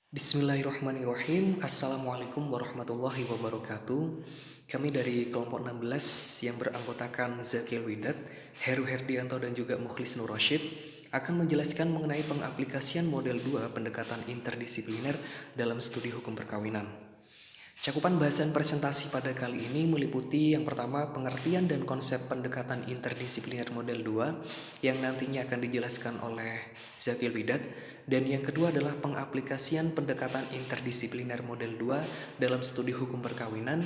Bismillahirrahmanirrahim. Assalamualaikum warahmatullahi wabarakatuh. Kami dari kelompok 16 yang beranggotakan Zakil Widat, Heru Herdianto dan juga Mukhlis Nur Rasyid akan menjelaskan mengenai pengaplikasian model 2 pendekatan interdisipliner dalam studi hukum perkawinan. Cakupan bahasan presentasi pada kali ini meliputi yang pertama pengertian dan konsep pendekatan interdisipliner model 2 yang nantinya akan dijelaskan oleh Zakil Widat, dan yang kedua adalah pengaplikasian pendekatan interdisipliner model 2 dalam studi hukum perkawinan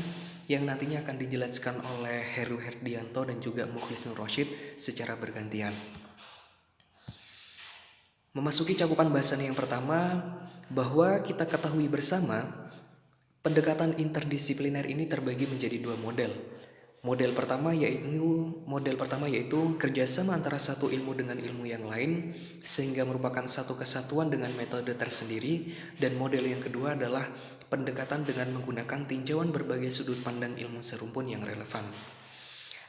yang nantinya akan dijelaskan oleh Heru Herdianto dan juga Mukhlis Nur Rasyid secara bergantian. Memasuki cakupan bahasan yang pertama, bahwa kita ketahui bersama pendekatan interdisipliner ini terbagi menjadi dua model. Model pertama yaitu kerjasama antara satu ilmu dengan ilmu yang lain sehingga merupakan satu kesatuan dengan metode tersendiri, dan model yang kedua adalah pendekatan dengan menggunakan tinjauan berbagai sudut pandang ilmu serumpun yang relevan.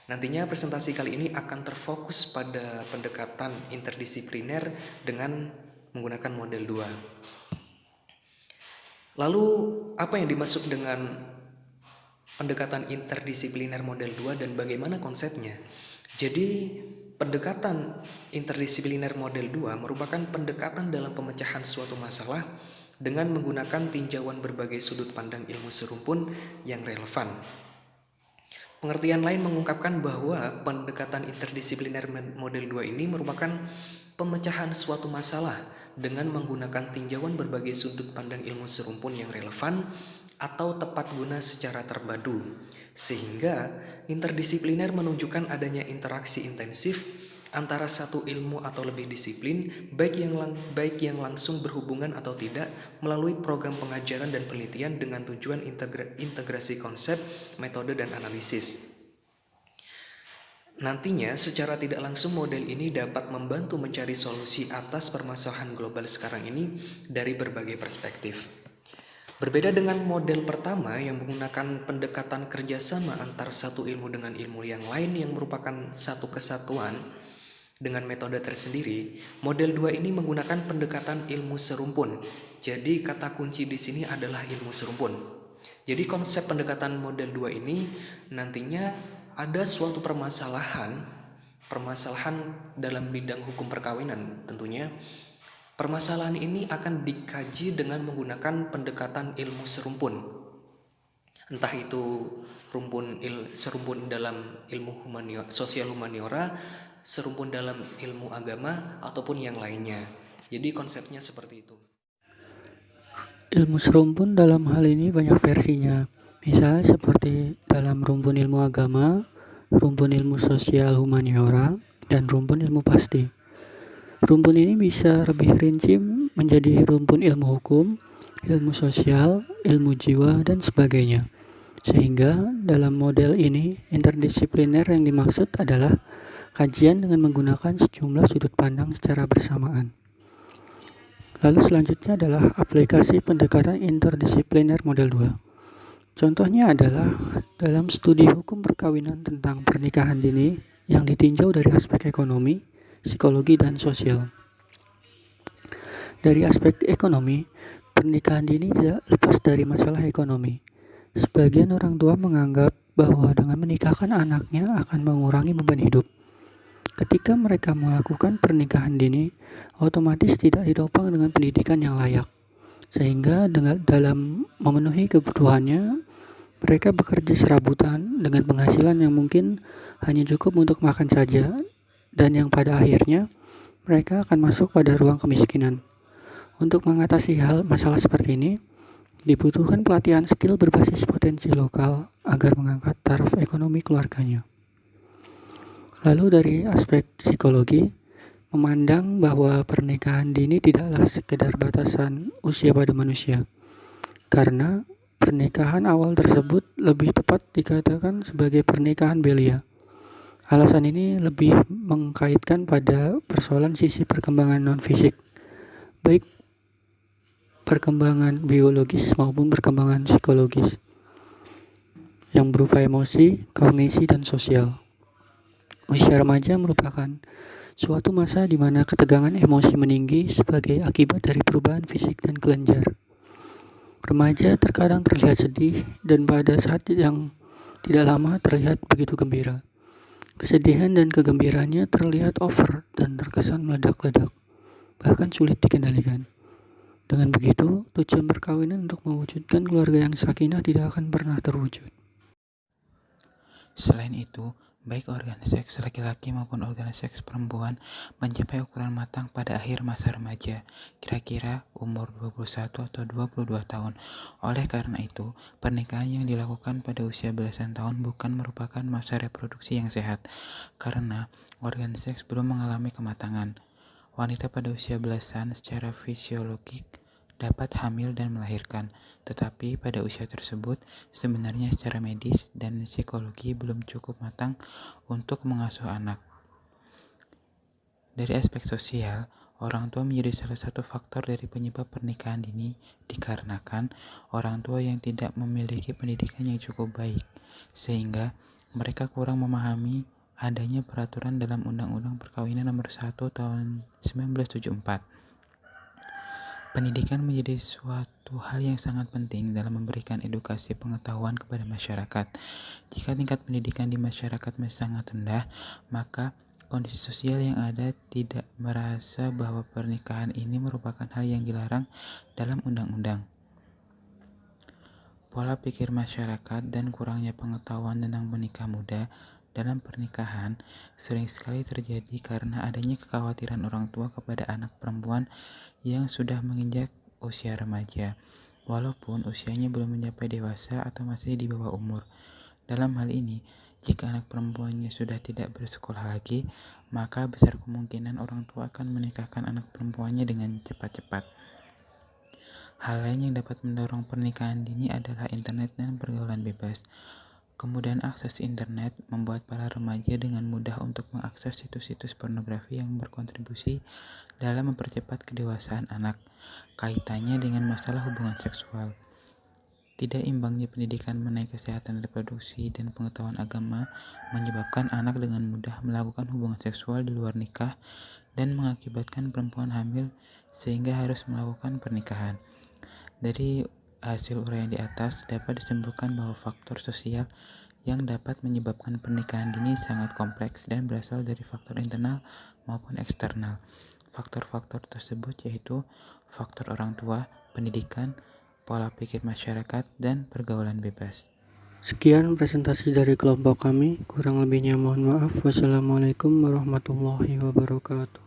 Nantinya presentasi kali ini akan terfokus pada pendekatan interdisipliner dengan menggunakan model 2. Lalu apa yang dimaksud dengan pendekatan interdisipliner model 2 dan bagaimana konsepnya? Jadi pendekatan interdisipliner model 2 merupakan pendekatan dalam pemecahan suatu masalah dengan menggunakan tinjauan berbagai sudut pandang ilmu serumpun yang relevan. Pengertian lain mengungkapkan bahwa pendekatan interdisipliner model 2 ini merupakan pemecahan suatu masalah dengan menggunakan tinjauan berbagai sudut pandang ilmu serumpun yang relevan atau tepat guna secara terpadu, sehingga interdisipliner menunjukkan adanya interaksi intensif antara satu ilmu atau lebih disiplin, baik yang langsung berhubungan atau tidak, melalui program pengajaran dan penelitian dengan tujuan integrasi konsep, metode, dan analisis. Nantinya secara tidak langsung model ini dapat membantu mencari solusi atas permasalahan global sekarang ini dari berbagai perspektif. Berbeda dengan model pertama yang menggunakan pendekatan kerjasama antar satu ilmu dengan ilmu yang lain yang merupakan satu kesatuan dengan metode tersendiri, model 2 ini menggunakan pendekatan ilmu serumpun. Jadi kata kunci di sini adalah ilmu serumpun. Jadi konsep pendekatan model 2 ini nantinya ada suatu permasalahan dalam bidang hukum perkawinan tentunya. Permasalahan ini akan dikaji dengan menggunakan pendekatan ilmu serumpun. Entah itu serumpun dalam ilmu sosial humaniora, serumpun dalam ilmu agama, ataupun yang lainnya. Jadi konsepnya seperti itu. Ilmu serumpun dalam hal ini banyak versinya. Misalnya seperti dalam rumpun ilmu agama, rumpun ilmu sosial humaniora, dan rumpun ilmu pasti. Rumpun ini bisa lebih rinci menjadi rumpun ilmu hukum, ilmu sosial, ilmu jiwa, dan sebagainya. Sehingga dalam model ini interdisipliner yang dimaksud adalah kajian dengan menggunakan sejumlah sudut pandang secara bersamaan. Lalu selanjutnya adalah aplikasi pendekatan interdisipliner model 2. Contohnya adalah dalam studi hukum perkawinan tentang pernikahan dini yang ditinjau dari aspek ekonomi, psikologi, dan sosial. Dari aspek ekonomi, pernikahan dini tidak lepas dari masalah ekonomi. Sebagian orang tua menganggap bahwa dengan menikahkan anaknya akan mengurangi beban hidup. Ketika mereka melakukan pernikahan dini, otomatis tidak ditopang dengan pendidikan yang layak. Sehingga dalam memenuhi kebutuhannya, mereka bekerja serabutan dengan penghasilan yang mungkin hanya cukup untuk makan saja, dan yang pada akhirnya mereka akan masuk pada ruang kemiskinan. Untuk mengatasi masalah seperti ini, dibutuhkan pelatihan skill berbasis potensi lokal agar mengangkat taraf ekonomi keluarganya. Lalu dari aspek psikologi, memandang bahwa pernikahan dini tidaklah sekedar batasan usia pada manusia, karena pernikahan awal tersebut lebih tepat dikatakan sebagai pernikahan belia. Alasan ini lebih mengkaitkan pada persoalan sisi perkembangan non-fisik, baik perkembangan biologis maupun perkembangan psikologis, yang berupa emosi, kognisi, dan sosial. Usia remaja merupakan suatu masa di mana ketegangan emosi meninggi sebagai akibat dari perubahan fisik dan kelenjar. Remaja terkadang terlihat sedih dan pada saat yang tidak lama terlihat begitu gembira. Kesedihan dan kegembiraannya terlihat over dan terkesan meledak-ledak, bahkan sulit dikendalikan. Dengan begitu, tujuan perkawinan untuk mewujudkan keluarga yang sakinah tidak akan pernah terwujud. Selain itu, baik organ seks laki-laki maupun organ seks perempuan mencapai ukuran matang pada akhir masa remaja, kira-kira umur 21 atau 22 tahun. Oleh karena itu, pernikahan yang dilakukan pada usia belasan tahun bukan merupakan masa reproduksi yang sehat, karena organ seks belum mengalami kematangan. Wanita pada usia belasan secara fisiologik dapat hamil dan melahirkan, tetapi pada usia tersebut sebenarnya secara medis dan psikologi belum cukup matang untuk mengasuh anak. Dari aspek sosial, orang tua menjadi salah satu faktor dari penyebab pernikahan dini dikarenakan orang tua yang tidak memiliki pendidikan yang cukup baik, sehingga mereka kurang memahami adanya peraturan dalam Undang-Undang Perkawinan Nomor 1 Tahun 1974. Pendidikan menjadi suatu hal yang sangat penting dalam memberikan edukasi pengetahuan kepada masyarakat. Jika tingkat pendidikan di masyarakat masih sangat rendah, maka kondisi sosial yang ada tidak merasa bahwa pernikahan ini merupakan hal yang dilarang dalam undang-undang. Pola pikir masyarakat dan kurangnya pengetahuan tentang menikah muda dalam pernikahan sering sekali terjadi karena adanya kekhawatiran orang tua kepada anak perempuan yang sudah menginjak usia remaja, walaupun usianya belum mencapai dewasa atau masih di bawah umur. Dalam hal ini, jika anak perempuannya sudah tidak bersekolah lagi, maka besar kemungkinan orang tua akan menikahkan anak perempuannya dengan cepat-cepat. Hal lain yang dapat mendorong pernikahan dini adalah internet dan pergaulan bebas. Kemudian akses internet membuat para remaja dengan mudah untuk mengakses situs-situs pornografi yang berkontribusi dalam mempercepat kedewasaan anak. Kaitannya dengan masalah hubungan seksual. Tidak imbangnya pendidikan mengenai kesehatan reproduksi dan pengetahuan agama menyebabkan anak dengan mudah melakukan hubungan seksual di luar nikah dan mengakibatkan perempuan hamil sehingga harus melakukan pernikahan. Dari hasil uraian di atas dapat disimpulkan bahwa faktor sosial yang dapat menyebabkan pernikahan dini sangat kompleks dan berasal dari faktor internal maupun eksternal. Faktor-faktor tersebut yaitu faktor orang tua, pendidikan, pola pikir masyarakat, dan pergaulan bebas. Sekian presentasi dari kelompok kami, kurang lebihnya mohon maaf. Wassalamualaikum warahmatullahi wabarakatuh.